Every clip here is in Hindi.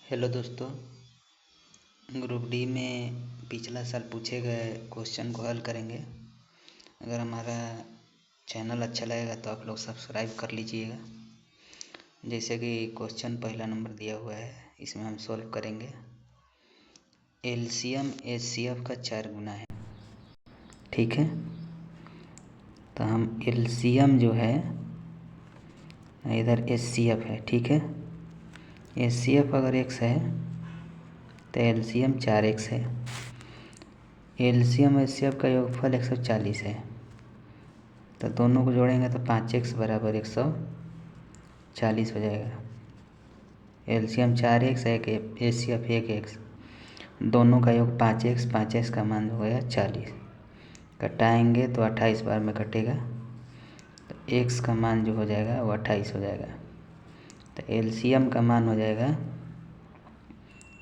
हेलो दोस्तों। ग्रुप डी में पिछला साल पूछे गए क्वेश्चन को हल करेंगे। अगर हमारा चैनल अच्छा लगेगा तो आप लोग सब्सक्राइब कर लीजिएगा। जैसे कि क्वेश्चन पहला नंबर दिया हुआ है, इसमें हम सॉल्व करेंगे। एलसीएम एचसीएफ का 4 गुना है, ठीक है। तो हम एलसीएम जो है, इधर एचसीएफ है, ठीक है। एचसीएफ अगर x है तो एलसीएम 4x है। एलसीएम एचसीएफ का योगफल 140 है, तो दोनों को जोड़ेंगे तो 5x बराबर 140 हो जाएगा। एलसीएम 4x है, एचसीएफ 1x, दोनों का योग 5x, 5x का मान हो गया 40। कटाएंगे तो 28 बार में कटेगा, तो x का मान जो हो जाएगा वो 28 हो जाएगा। तो एलसीएम का मान हो जाएगा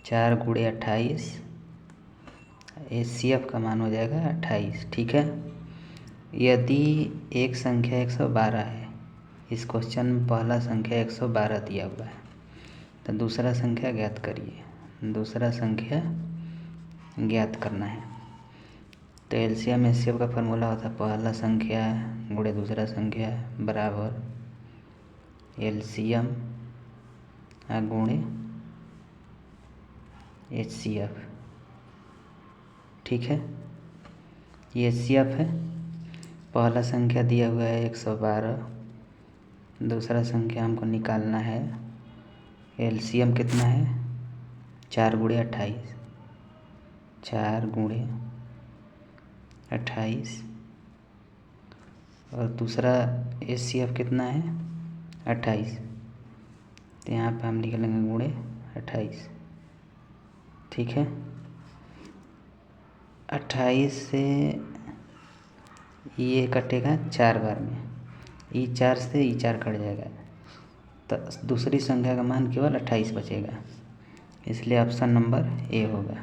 4 गुणे 28, एचसीएफ का मान हो जाएगा 28, ठीक है। यदि एक संख्या 112 है, इस क्वेश्चन में पहला संख्या 112 दिया हुआ है, तो दूसरा संख्या ज्ञात करिए। दूसरा संख्या ज्ञात करना है तो एलसीएम एचसीएफ का फार्मूला होता है पहला संख्या गुणे दूसरा संख्या बराबर एलसीएम गुणे एचसीएफ, ठीक है। ये एचसीएफ है, पहला संख्या दिया हुआ है 112, दूसरा संख्या हमको निकालना है। एलसीएम कितना है 4 गुणे 28, 4 गुणे 28, और दूसरा एचसीएफ कितना है 28, तो यहाँ पे हम लिख लेंगे गुणे 28, ठीक है। 28 से ये कटेगा 4 बार में, ई 4 से ई 4 कट जाएगा, तो दूसरी संख्या का मान केवल 28 बचेगा, इसलिए ऑप्शन नंबर ए होगा।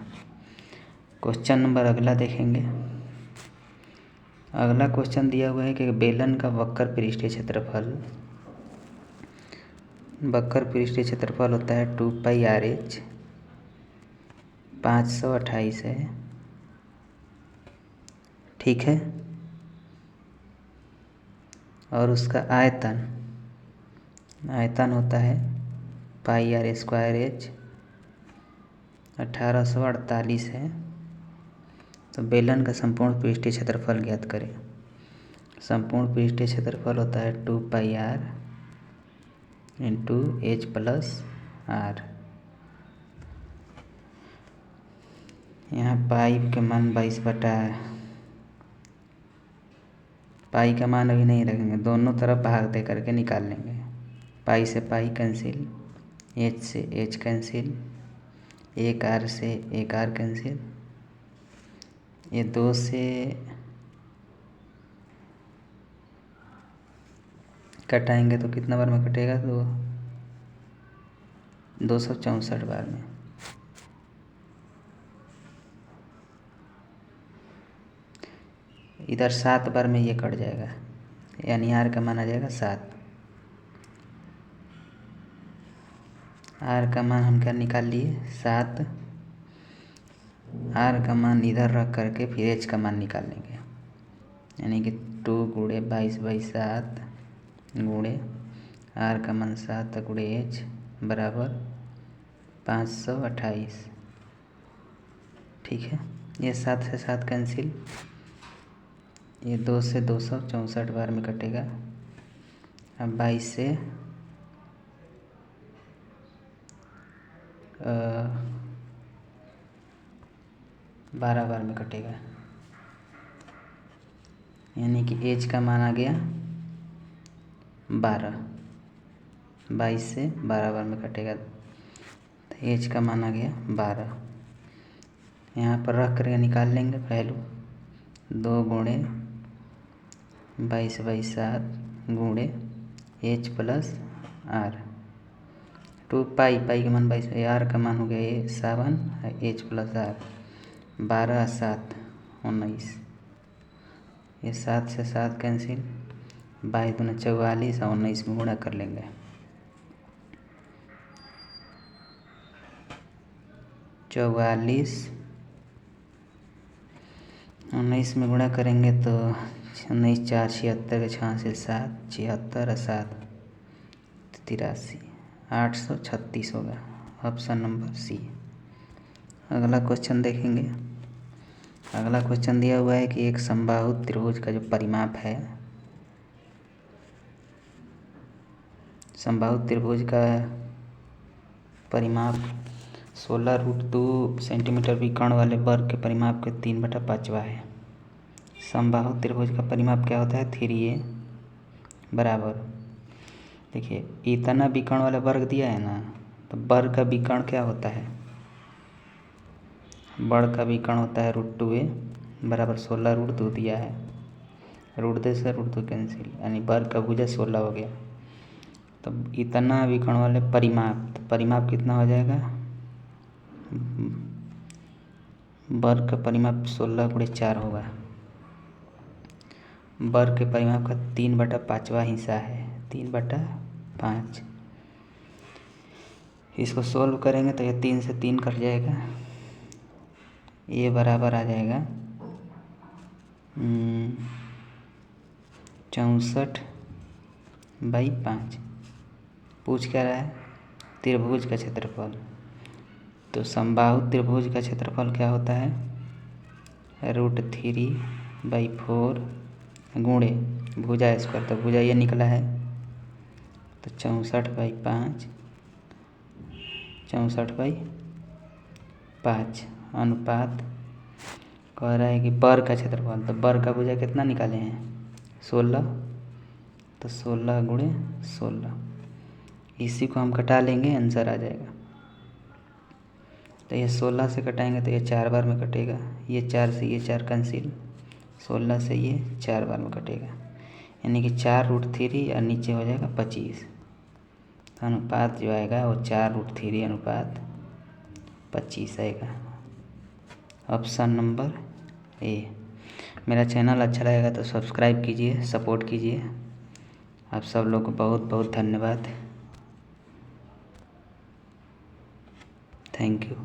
क्वेश्चन नंबर अगला देखेंगे। अगला क्वेश्चन दिया हुआ है कि बेलन का वक्र पृष्ठीय क्षेत्रफल होता है 2πr/h, 528 है, ठीक है। और उसका आयतन होता है πr²h, 1848 है। तो बेलन का संपूर्ण पृष्ठीय क्षेत्रफल ज्ञात करें। संपूर्ण पृष्ठीय क्षेत्रफल होता है 2πr × h + r। यहाँ पाई के मान 22 पाई का मान अभी नहीं रखेंगे, दोनों तरफ भाग दे करके निकाल लेंगे। पाई से पाई कैंसिल, h से h कैंसिल, 1r से 1r कैंसिल, ये 2 से कटाएंगे तो कितना बार में कटेगा, तो 264 बार में। इधर 7 बार में ये कट जाएगा, यानी आर का मान आ जाएगा 7। आर का मान हम क्या निकाल लिए 7, आर का मान इधर रख करके फिर एच का मान निकाल लेंगे, यानी कि 2 गुणे 22/7 गुणे आर का मान 7 गुणे एच बराबर 528, ठीक है। ये 7 से 7 कैंसिल, ये 2 से 264 बार में कटेगा। अब 22 से 12 बार में कटेगा, यानी कि एच का मान आ गया 12। 22 से 12 बार में कटेगा तो एच का मान आ गया 12। यहाँ पर रख कर निकाल लेंगे पहलू। 2 गुणे 22/7 गुणे h + r, 2π का मान 22, आर का मान हो गया 7, h + r 12 7 19, ये 7 से 7 कैंसिल, 22 दूना 44 और 19 में गुणा कर लेंगे। 44, 19 में गुणा करेंगे तो 19 4 76 के 6 से 7 76 और 7 83 836 होगा। Option number C. अगला क्वेश्चन देखेंगे। अगला क्वेश्चन दिया हुआ है कि एक समबाहु त्रिभुज का जो परिमाप है, समबाहु त्रिभुज का परिमाप 16√2 सेंटीमीटर विकर्ण वाले वर्ग के परिमाप के 3/5 है। समबाहु त्रिभुज का परिमाप क्या होता है? 3a बराबर, देखिए इतना विकर्ण वाला वर्ग दिया है ना, तो वर्ग का विकर्ण क्या होता है? वर्ग का विकर्ण होता है √2a बराबर 16√2 दिया है, √2 से √2 कैंसिल, यानी वर्ग का भुजा 16 हो गया। तो इतना विकर्ण वाले परिमाप, तो परिमाप कितना हो जाएगा? वर्ग का परिमाप 16 × 4 होगा। वर्ग के परिमाप का 3/5 हिस्सा है, 3/5। इसको सोल्व करेंगे तो ये 3 से 3 कट जाएगा, ये बराबर आ जाएगा 64/5। पूछ क्या रहा है? त्रिभुज का क्षेत्रफल। तो समबाहु त्रिभुज का क्षेत्रफल क्या होता है? √3/4 गुणे भुजा स्क्वायर, तो भुजा ये निकला है, तो 64/5 64/5 अनुपात कह रहा है कि वर्ग का क्षेत्रफल, तो वर्ग का भुजा कितना निकाले हैं? 16, तो 16 × 16, इसी को हम कटा लेंगे, आंसर आ जाएगा। तो ये 16 से कटाएंगे तो ये 4 बार में कटेगा, ये 4 से ये 4 कैंसिल, 16 से ये 4 बार में कटेगा, यानी कि 4√3 और नीचे हो जाएगा 25। तो अनुपात जो आएगा वो 4√3 आएगा। Option number A. मेरा चैनल अच्छा लगेगा तो सब्सक्राइब कीजिए, सपोर्ट कीजिए। आप सब लोग को बहुत बहुत धन्यवाद। Thank you.